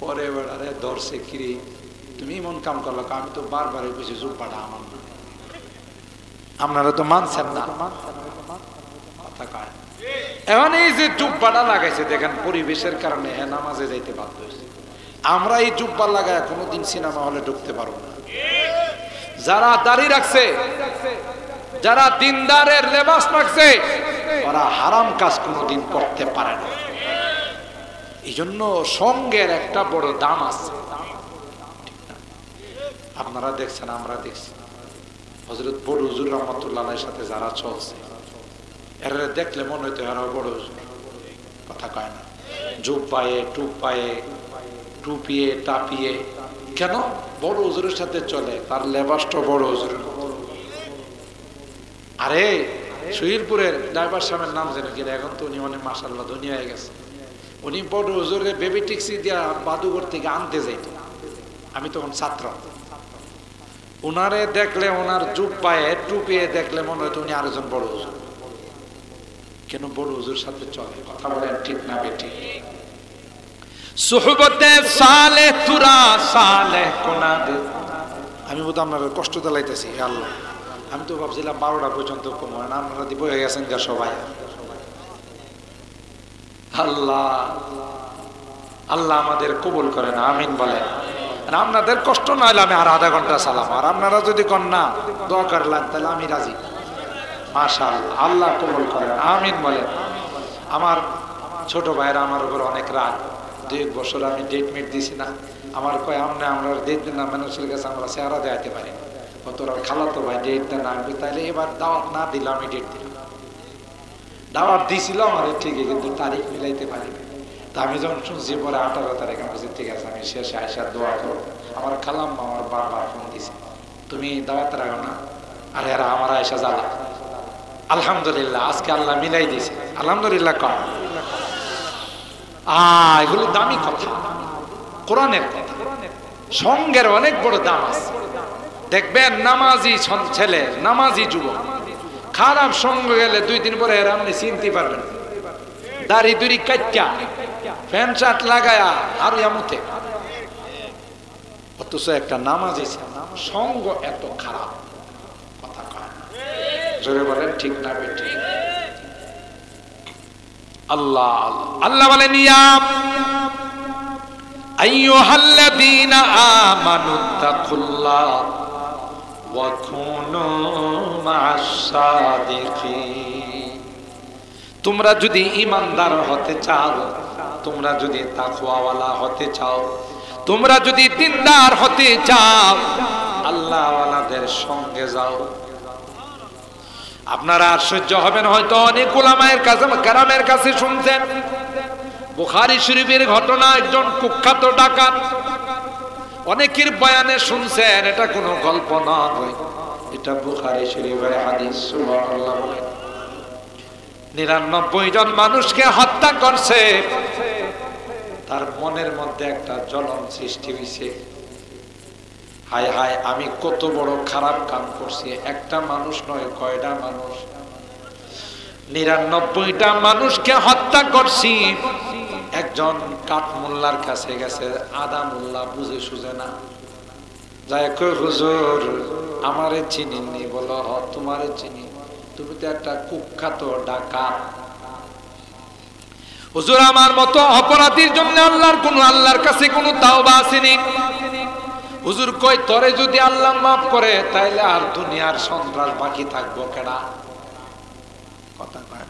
পরে বেড়ারে ধরছে কিরে তুমি এমন কাম করলো, আমি তো বারবার বুঝি জুব্বাটা আমার না, আপনারা তো মানছেন না, কথা কয়। এখন এই যে জুব্বাটা লাগাইছে দেখেন পরিবেশের কারণে নামাজে যাইতে বাধ্য হয়েছে। আমরা এই জুব্বা লাগায় কোনোদিন সিনেমা হলে ঢুকতে পারবো না। যারা দাড়ি রাখছে, যারা দিনদারের লেবাস রাখছে, ওরা হারাম কাজ কোনোদিন করতে পারে না। এই জন্য সঙ্গের একটা বড় দাম আছে। আপনারা দেখছেন, আমরা দেখছি হযরত বড় হুজুর রহমাতুল্লাহ আলাইহির সাথে যারা চলছে এরা দেখলে মনে হইতো এরা বড় হুজুর, কথা কয় না। জুব্বায়ে টুপায়ে টুপিয়ে টাপিয়ে, কেন? বড় হুজুরের সাথে চলে, তার লেবাসটা বড় হুজুরের। আরে শহীদপুরের ড্রাইভার সাহেবের নাম যেন কি, এখন তো উনি অনেক মাশাআল্লাহ ধনী হয়ে গেছে। উনি বড় হুজুরের বেবি ট্যাক্সি দিয়া বাদুঘর থেকে আনতে যাইত, আমি তখন ছাত্র। উনারে দেখলে, ওনার জুব্বায়ে টুপিয়ে দেখলে মনে হয়তো উনি আরেকজন বড় হুজুর। কেন? বড় হুজুর সাথে চলে, কথা বলেন ঠিক না বেঠিক? সুহবতে সালেহ তুরা সালেহ কোনাদে। আমি বোধ আপনার কষ্ট দিলাইতেছি, আল্লাহ আমি তো ভাবছিলাম 12টা পর্যন্ত কমান, আপনারা দিব হয়ে গেছেন গা সবাই। আল্লাহ আল্লাহ আমাদের কবুল করেন, আমিন বলেন। আপনাদের কষ্ট না হলে আমি আর আধা ঘন্টা চালাম, আর আপনারা যদি কন না দোয়া করলেন তাহলে আমি রাজি। মাশাআল্লাহ, আল্লাহ কবুল করেন, আমিন বলেন। আমার ছোট ভাইয়েরা আমার উপর অনেক রাগ, 2 বছর আমি ডেট মিট দিছি না। আমার কয় আমরা ডেট দিন না, মানুষের কাছে আমরা চেহারা দেখাতে পারি না। তোরা খালাতো ভাই ডেট দেন না, তাইলে এবার দাওয়াত না দিলাম, আমি ডেট দিলাম। দাওয়াত দিয়েছিল আমার ঠিকই, কিন্তু তারিখ মিলাইতে পারি না। তা আমি যখন শুনছি পরে 18 তারিখ, আমি বলছি ঠিক আছে আমি শেষে আইসা দোয়া করবো। আমার খালাম আমার বারবার ফোন দিছে, তুমি দাওয়াত রাখো না, আর এরা আমার আইসা জ্বালা। আলহামদুলিল্লাহ আজকে আল্লাহ মিলাই দিয়েছে, আলহামদুলিল্লাহ। কম এগুলো দামি কথা, কোরআনের কথা। সঙ্গের অনেক বড় দাম আছে। দেখবেন নামাজি ছেলে, নামাজি যুবক খারাপ সঙ্গ গেলে 2 দিন পরে এরা আপনি চিনতে পারবেন। দাড়ি দুড়ি কাট্টা প্যান্ট শার্ট লাগায়া আর এমতে, অথচ একটা নামাজি সঙ্গ এত খারাপ, কথা কয় না। জোরে বলেন ঠিক না বেঠিক? আল্লাহ আল্লাহ বলেন ইয়া আইয়ুহাল্লাযীনা আমানুত্তাকুল্লাহ ওয়া কুনু মা'আস সাদিকিন। তোমরা যদি ঈমানদার হতে চাও, তোমরা যদি তাকওয়াওয়ালা হতে চাও, তোমরা যদি দিনদার হতে চাও, আল্লাহওয়ালাদের সঙ্গে যাও। আপনারা আশ্চর্য হবেন, হয়তো অনেক উলামায়ের কাছে কেরামের কাছে শুনছেন বুখারী শরীফের ঘটনা। একজন কুখ্যাত ডাকাত অনেকের বয়ানে শুনছেন, এটা কোনো গল্প নয়, এটা বুখারী শরীফের হাদিস। সুবহানাল্লাহ বলেন। 99 জন মানুষকে হত্যা করছে, তার মনের মধ্যে একটা জ্বলন সৃষ্টি হয়েছে, হায় হায় আমি কত বড় খারাপ কাম করছি। একটা মানুষ নয়, কয়টা মানুষ, 99টা মানুষকে হত্যা করছি। একজন কাঠমোল্লার কাছে গেছে, আদা মোল্লা বুঝে সুঝে না, যায় কই হুজুর আমারে চিনিনি? বলো হ তোমারে চিনি, তুমি তো একটা কুখ্যাত ডাকাত। হুজুর আমার মতো অপরাধীর জন্য আল্লাহর কাছে কোনো তাওবা আসেনি। হুজুর কই তরে যদি আল্লাহ মাফ করে তাইলে আর দুনিয়ার সন্ত্রাস বাকি থাকবো কেডা? কথা কয়।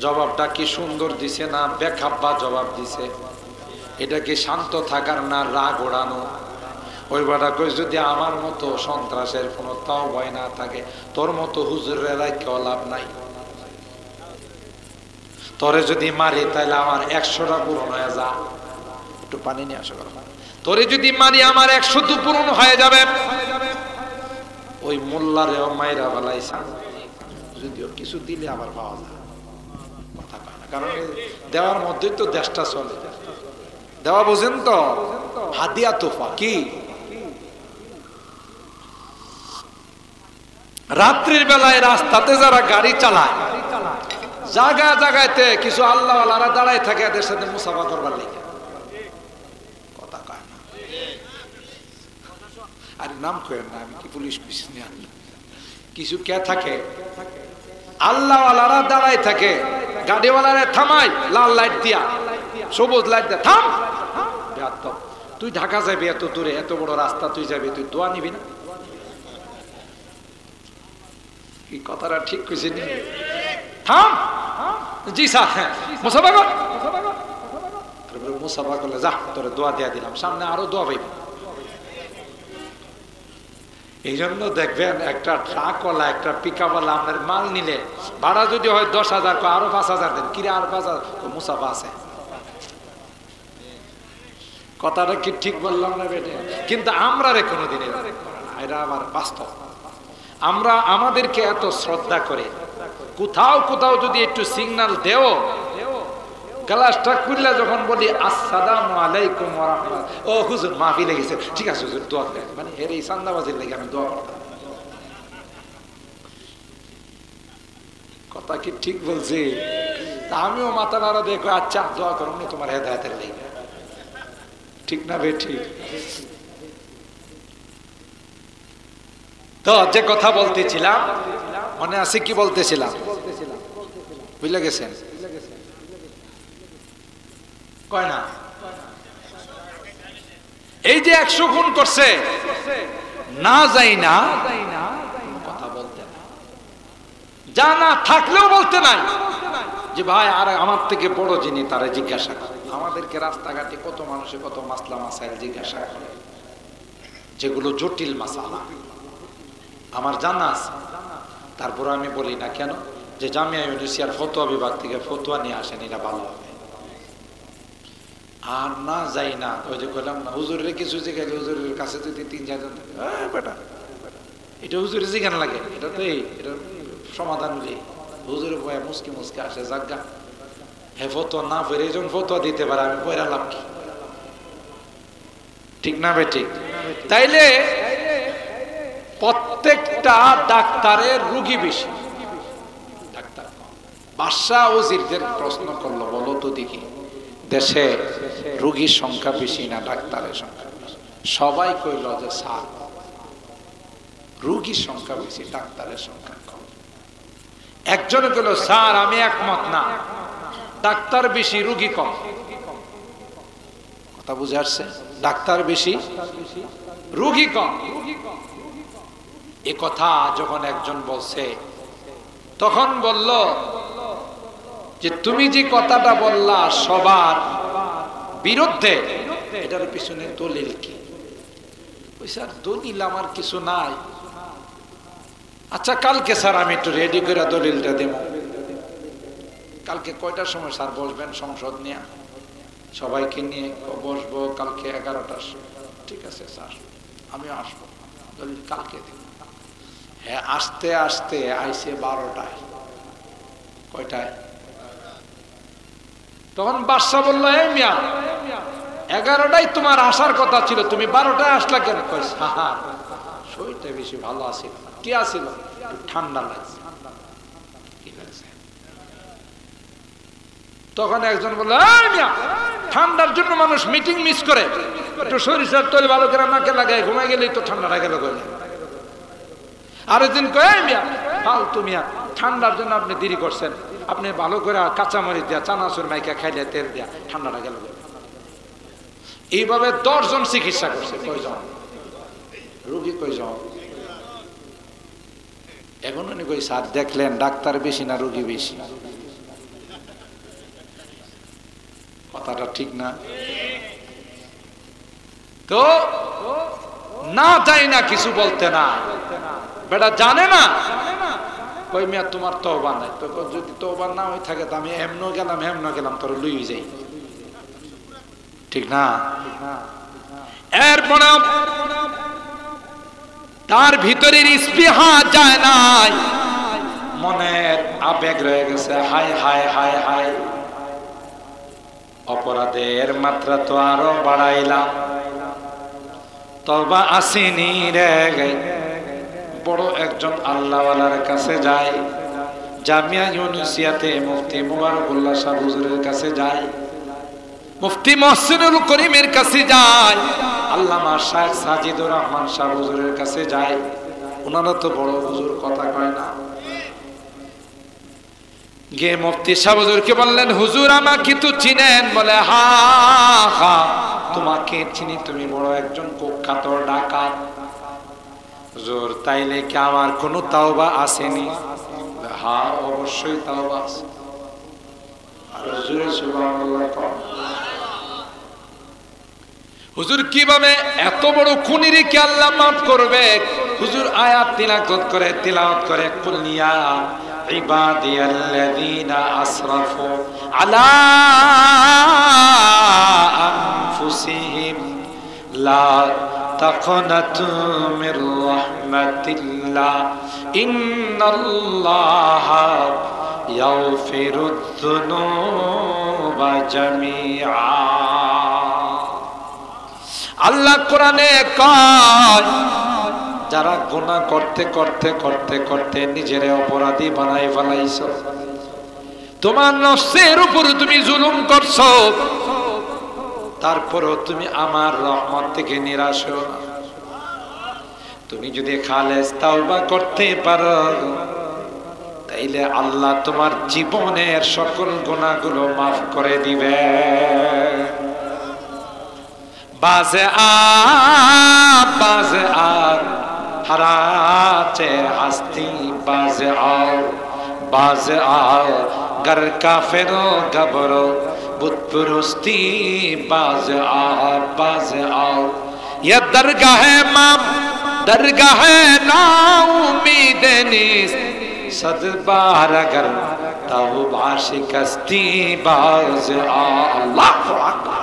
জবাবটা কি সুন্দর দিছে না বেখাপ্পা জবাব দিছে? এটা কি শান্ত থাকার না রাগ ওড়ানো? ওই বাটা কই যদি আমার মতো সন্ত্রাসের কোনো তাওবা না থাকে, তোর মতো হুজুরের রাখেও লাভ নাই। তোরে যদি মারি তাহলে আমার 100টা পূরণ হয়ে যা। একটু পানি নিয়ে আসো। তোরে যদি মারি আমার 100 পূরণ হয়ে যাবে। ওই মোল্লারেও মাইরা ফেলাইছে, যদিও কিছু দিলে আবার পাওয়া যায়। কথা কয় না, কারণ দেওয়ার মধ্যেই তো দেশটা চলে। দেওয়া বোঝেন তো, হাদিয়া তোফা কি? রাত্রির বেলায় রাস্তাতে যারা গাড়ি চালায়, জায়গা জায়গাতে কিছু আল্লাহওয়ালারা দাঁড়ায় থাকে এদের সাথে মুসাফা করবার লেগে। কথা কয় না। আর নাম কয়েন না, আমি কি পুলিশ কইছি না। কিছু কে থাকে আল্লাহওয়ালারা দাঁড়ায় থাকে, গাড়িওয়ালারা থামাই লাল লাইট দিয়া, সবুজ লাইট দিয়া, থাম। তুই ঢাকা যাবি এত দূরে, এত বড় রাস্তা তুই যাবি, তুই দোয়া নিবি না? কি কথাটা ঠিক কইছি নি? থাম। জি স্যার, হ্যাঁ মুসাফা কর। মুসাফা করলে যা তোরে দোয়া দিয়া দিলাম, সামনে আরো দোয়া পাইবি। এই জন্য দেখবেন একটা ট্রাকওয়ালা একটা পিকআপওয়ালা আপনার মাল নিলে ভাড়া যদি হয় 10,000, আরো 5,000 দেন, কিরে আরো 5,000, মুসাফা আছে। কথাটা কি ঠিক বললাম না বেটে? কিন্তু আমরা রে কোনোদিন এটা আমার বাস্তব। আমরা আমাদেরকে এত শ্রদ্ধা করে কোথাও কোথাও যদি একটু সিগন্যাল দেও, গ্লাসটা খুললে যখন বলি আসসালামু আলাইকুম ওয়া রাহমাতুল্লাহ, ও হুজুর মাহফিলে গেছে, ঠিক আছে হুজুর দোয়া করেন, মানে এর এই চান্দাবাজির লাগি আমি দোয়া করতাম। কথা কি ঠিক বলছি? তা আমিও মাথা নাড়া দেখো, আচ্ছা দোয়া করুন তোমার হেদায়েতের লাগি, ঠিক না বে? ঠিক। তো যে কথা বলতেছিলাম মনে আছে, কি বলতেছিলাম বুঝলে গেছেন? কয় না এই যে 100 খুন করছে, না যাই না কথা বলতে, জানা থাকলেও বলতে নাই যে ভাই আর আমার থেকে বড় যিনি তারা জিজ্ঞাসা করে। আমাদেরকে রাস্তাঘাটে কত মানুষে কত মাসলা মাসাইল জিজ্ঞাসা করে, যেগুলো জটিল মাসালা আমার জানা আছে। তারপরে আমি বলি না কেন, যে জামিয়া ইউনিভার্সিটির ফতোয়া বিভাগ থেকে ফতোয়া নিয়ে আসেন, এটা ভালো হবে। আর না যাই না, ওই যে বললাম না হুজুরের কিছু জিজ্ঞাসা, হুজুরের কাছে যদি 3-4 জন বেটা এটা হুজুরের জিজ্ঞাসা লাগে, এটা তো এটার সমাধান হলে হুজুরে বয়া মুসকি মুসকি আসে, জাগা হে ফতোয়া না ফেরে এই জন্য ফতোয়া দিতে পারে, আমি পয়রা লাভ কি? ঠিক না বে? ঠিক। তাইলে প্রত্যেকটা ডাক্তারের রুগী বেশি, ডাক্তার কম। বাদশা ওজিরদের প্রশ্ন করলো, বলো তো দেখি দেশে রুগীর সংখ্যা বেশি না ডাক্তারের সংখ্যা বেশি? সবাই কইল যে স্যার রুগীর সংখ্যা বেশি, ডাক্তারের সংখ্যা কম। একজন কইল স্যার আমি একমত না, ডাক্তার বেশি রুগী কম। কথা বুঝে আসছে? ডাক্তার বেশি রুগী কম। এ কথা যখন একজন বলছে, তখন বলল যে তুমি যে কথাটা বললা সবার বিরুদ্ধে, এটার পিছনে দলিল কি? ওই স্যার দলিল আমার কিছু নাই। আচ্ছা কালকে স্যার আমি একটু রেডি করে দলিলটা দেব। কালকে কয়টার সময় স্যার বসবেন সংসদ নিয়ে? সবাইকে নিয়ে বসবো কালকে 11টার সময়। ঠিক আছে স্যার, আমি আসবো, দলিল কালকে দিব। হ্যাঁ, আসতে আসতে আইসে 12টায়। কয়টায়? তখন বাদশাহ বললো, এই মিয়া, 11টায় তোমার আসার কথা ছিল, তুমি 12টায় আসলা কেন? কই স্যার, শরীরটা বেশি ভালো আছিল। কি আছিল? ঠান্ডা লাগছে। তখন একজন বললো, এই মিয়া, ঠান্ডার জন্য মানুষ মিটিং মিস করে, একটু সরিষার তেল ভালো করে নাকে লাগায় ঘুমাই গেলেই তো ঠান্ডাটা গেল। আরেকদিন কয়, এই মিয়া, ফালতু মিয়া, ঠান্ডার জন্য আপনি দেরি করছেন, আপনি ভালো করে কাঁচামরিচ দিয়া চানাচুর মাইকা খাইলে তেল দিয়া ঠান্ডাটা গেল। এইভাবে 10 জন চিকিৎসা করছে। কয়জন? রোগী কয়জন? এখন উনি কই, স্যার দেখলেন ডাক্তার বেশি না রোগী বেশি? কথাটা ঠিক না? তো না যাই না কিছু বলতে না, বেটা জানে না। কই মিয়া, তোমার তওবা নাই? তো যদি তওবা না হয়ে থাকে তো আমি এমন গেলাম তোর লুই যাই। ঠিক না? এরপর তার ভিতরের স্পৃহা যায় নাই, মনের আবেগ রয়ে গেছে। হায় হায় হায় হায়, অপরাধের মাত্রা তো আরো বাড়াইলাম, তওবা আসেনি রে। বড় একজন আল্লাহওয়ালার কাছে যায়, জামিয়া ইউনুসিয়াতে মুফতি মুবারকুল্লাহ শাহ হুজুরের কাছে যায়, মুফতি মহসিনুল করিমের কাছে যায়, আল্লামা শাইখ সাজিদুর রহমান শাহ হুজুরের কাছে যায়। ওনারা তো বড় হুজুর, কথা কয় না। গিয়ে মুফতি শাহ হুজুরকে বললেন, হুজুর আমাকে তো চিনেন? বলে, হা হা, তোমাকে চিনি, তুমি বড় একজন কুখ্যাত ডাকাত। হুজুর, তাইলে কি আমার কোনো তাওবা আসেনি? হ্যাঁ, অবশ্যই তাওবা আছে। আর হুজুরে সুবহানাল্লাহ কও। হুজুর কিভাবে এত বড় খুনিরে কি আল্লাহ মাফ করবে? হুজুর আয়াত তিলাওয়াত করে কুলিয়া ইবাদিয়াল্লাযীনা আসরাফু আলা আনফুসিহিম লা তাকনাতু মির রাহমাতিল্লাহ ইন্নাল্লাহা ইয়াগফিরুয যুনুবা জামিআ। আল্লাহ কোরআনে কয়, যারা গুনাহ করতে করতে করতে করতে নিজের অপরাধী বানাই ফেলাইছো, তোমার নফসের উপর তুমি জুলুম করছো, তারপরও তুমি আমার রহমত থেকে নিরাশ হও না। তুমি যদি খালেস তাওবা করতে পারো, তাইলে আল্লাহ তোমার জীবনের সকল গুনাহগুলো মাফ করে দিবে। বাজে আর हराचे हस्ती बाज आओ गर काफिरो गबरो बुतपुरुस्ती बाज आओ ये दरगाह माम दरगाह ना उम्मीद निस सद बार अगर तौबा शिकस्ती बाज अल्लाहु अकबर।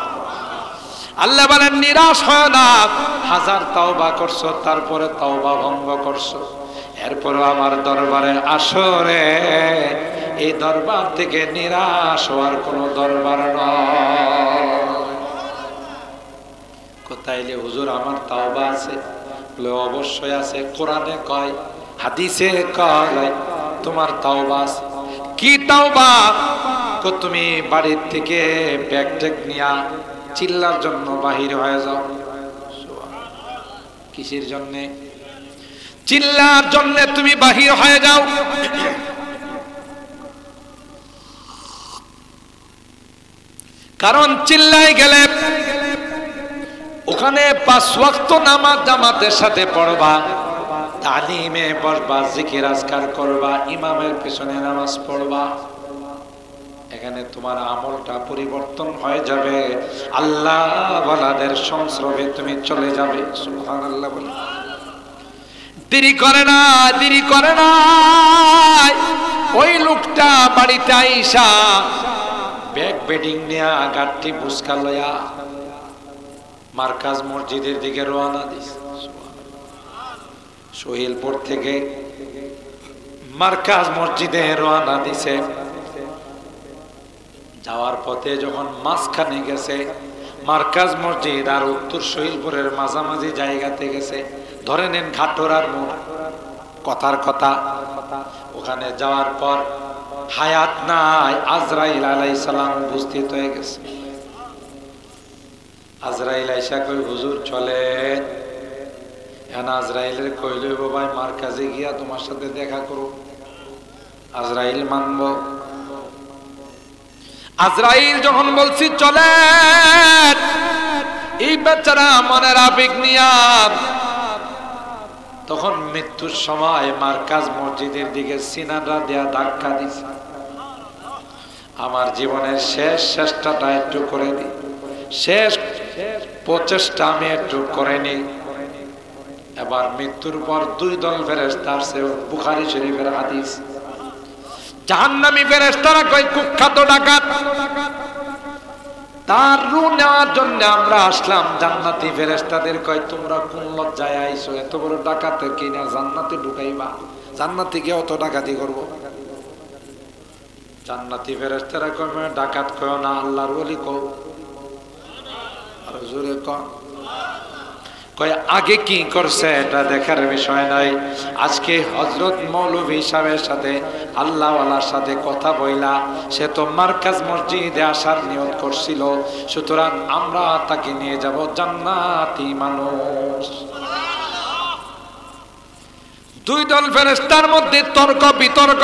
আল্লাহ বলেন নিরাশ হয় না, হাজার তওবা করছো তারপরে তওবা ভঙ্গ করছো, এরপরও আমার দরবারে আসো রে। এই দরবার থেকে নিরাশ হওয়ার কোনো দরবার নয়। কোথায় হুজুর আমার তওবা আছে? বলে অবশ্যই আছে। কোরআনে কয়, হাদিসে কয় তোমার তওবা আছে। কি তওবা? তুমি বাড়ির থেকে ব্যাগ ট্যাগ নিয়া চিল্লার জন্য বাহির হয়ে যাও। কিসের জন্য? চিল্লার জন্য তুমি বাহির হয়ে যাও। কারণ চিল্লাই গেলে ওখানে 5 ওয়াক্ত নামাজ জামাতের সাথে পড়বা, তালিমে বসবা, জিকির আজকার করবা, ইমামের পেছনে নামাজ পড়বা। এখানে তোমার আমলটা পরিবর্তন হয়ে যাবে, আল্লাহ ওয়ালাদের সংস্রবে তুমি চলে যাবে। সুবহানাল্লাহ বলে দেরি করে না, দেরি করে না। ওই লোকটা বাড়িতে আইসা ব্যাগ বেডিং নিয়া গাড়ি বুসকা লয়া মার্কাজ মসজিদের দিকে রওনা দিছে। সোহেলপুর থেকে মার্কাজ মসজিদে রওনা দিছে। যাওয়ার পথে যখন মাঝখানে গেছে, মার্কাজ মসজিদ আর উত্তর সোহেলপুরের মাঝামাঝি জায়গাতে গেছে, ধরে নেন ঘাটরার মোড়, কথার কথা। ওখানে যাওয়ার পর হায়াত নাই, আজরাইল আলাইহিস সালাম উপস্থিত হয়ে গেছে। আজরাইল আইসা কই, হুজুর চলেন। এখন আজরাইলের কইল, ভাই মার্কাজে গিয়া তোমার সাথে দেখা করো। আজরাইল মানব? আজরাইল যখন বলছি চলেন, এই বেচারা মনের আবেগ নিয়া তখন মৃত্যুর সময় মার্কাজ মসজিদের দিকে সিনাটা দেয়া ধাক্কা দিছে। আমার জীবনের শেষ চেষ্টাটা একটু করে দিই, শেষ প্রচেষ্টা আমি একটু করে নিই। এবার মৃত্যুর পর দুই দল ফেরেশতা আসছে, বুখারী শরীফের হাদিস। জাহান্নামী ফেরেশতারা কয়, কুখ্যাত ডাকাত, তার রূহ নেওয়ার জন্য আমরা আসলাম। জান্নাতি ফেরেশতাদের কয়, তোমরা কোন লজ্জায় আইছো, এত বড় ডাকাতের কিনা জান্নাতে ঢুকাইবা? জান্নাতে গিয়ে অত ডাকাতি করবো? জান্নাতি ফেরেশতারা কয়, ডাকাত কয় না, আল্লাহর ওলি কও। আর জোরে কয়, আগে কি করছে এটা দেখার বিষয় নাই। আজকে হযরত মৌলভী সাহেবের সাথে আল্লাহওয়ালার সাথে কথা বইলা, সে তো মার্কাজ মসজিদে আসার নিয়ত করছিল, সুতরাং আমরা তাকে নিয়ে যাব জান্নাতি মানুষ। দুই দল ফেরেশতার মধ্যে তর্ক বিতর্ক।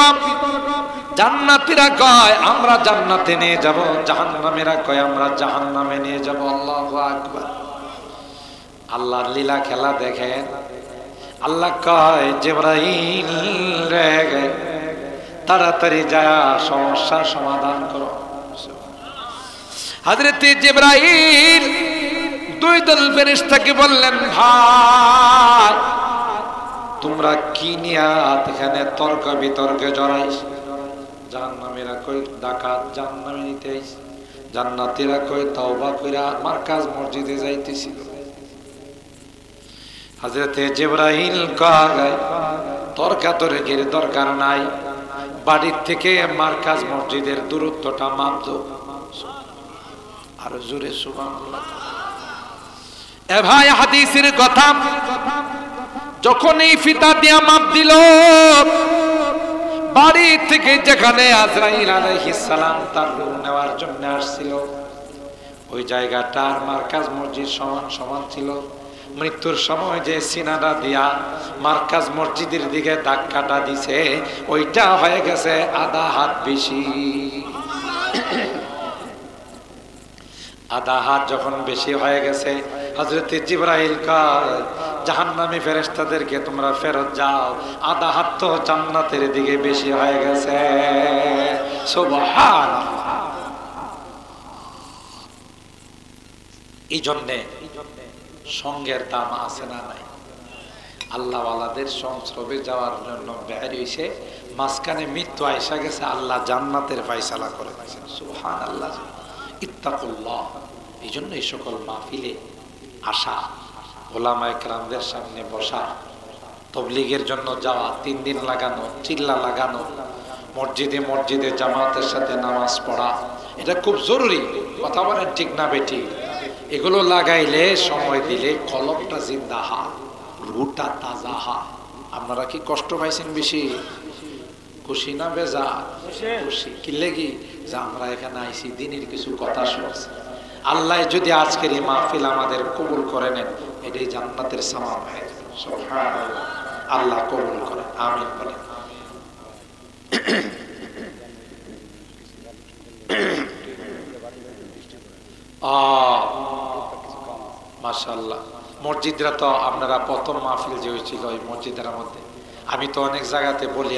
জান্নাতীরা কয় আমরা জান্নাতে নিয়ে যাব, জাহান্নামীরা কয় আমরা জাহান্নামে নিয়ে যাব। আল্লাহু আকবার। আল্লাহর লীলা খেলা দেখেন। আল্লাহ কয়, জিবরাইল রে তাড়াতাড়ি যায় সমস্যার সমাধান করো। হযরত জিবরাইল দুই দল ফেরেশতাকে বললেন, ভাই তোমরা কি নিয়া এখানে তর্ক বিতর্কে জড়াইছ? জাহান্নামীরা কই ডাকাত জাহান্নামে নিতে আইছে, জান্নাতীরা কই তওবা কইরা মার্কাজ মসজিদে যাইতেছিল। হযরত জিবরাইল কয়, তর্কাতর্কির দরকার নাই, বাড়ির থেকে মার্কাজ মসজিদের দূরত্বটা মাপ দাও। আর জোরে সুবহানাল্লাহ। এ ভাই হাদিসের কথা, যখন এই ফিতা দিয়া মাপ দিল, বাড়ি থেকে যেখানে আজরাইল আলাইহিস সালাম তার রূহ নেওয়ার জন্য আসছিল, ওই জায়গাটার মার্কাজ মসজিদ সমান সমান ছিল। মৃত্যুর সময় যে সিনাটা দিয়া মার্কাজ মসজিদের দিকে ধাক্কাটা দিছে, ওইটা হয়ে গেছে আধা হাত বেশি। আধা হাত যখন বেশি হয়ে গেছে, হযরত জিবরাইল কয়, জাহান্নামী ফেরেশতাদেরকে তোমরা ফেরত যাও, আধা হাত তো জান্নাতের দিকে বেশি হয়ে গেছে। সুবহানাল্লাহ। এই জন্যে সঙ্গের দাম আছে না নাই? আল্লাহওয়ালাদের সংস্রবে যাওয়ার জন্য বের হইছে, মাঝখানে মৃত্যু আইসা গেছে, আল্লাহ জান্নাতের ফায়সালা করে দিয়েছেন। সুবহানাল্লাহ। ইত্তাকুল্লাহ। এই জন্য এই সকল মাহফিলে আসা, ওলামায়ে কেরামদের সামনে বসা, তবলিগের জন্য যাওয়া, 3 দিন লাগানো, চিল্লা লাগানো, মসজিদে মসজিদে জামাতের সাথে নামাজ পড়া, এটা খুব জরুরি। কথা বলেন ঠিক না বেটি? এগুলো লাগাইলে, সময় দিলে কলবটা জিন্দা হয়, রুহটা তাজা হয়। আপনারা কি কষ্ট পাইছেন বেশি? খুশি না বেজা? খুশি। কি লেগে যে আমরা এখানে আইছি, দিনের কিছু কথা শুনছি। আল্লাহ যদি আজকের এই মাহফিল আমাদের কবুল করে নেন, এটাই জান্নাতের সামাল হয়ে যাবে। সুবহানাল্লাহ। আল্লাহ কবুল করেন, আমিন বলেন। মাশাআল্লাহ। মসজিদরা তো আপনারা প্রথম মাহফিল যে হয়েছিল ওই মসজিদের মধ্যে, আমি তো অনেক জায়গাতে বলি,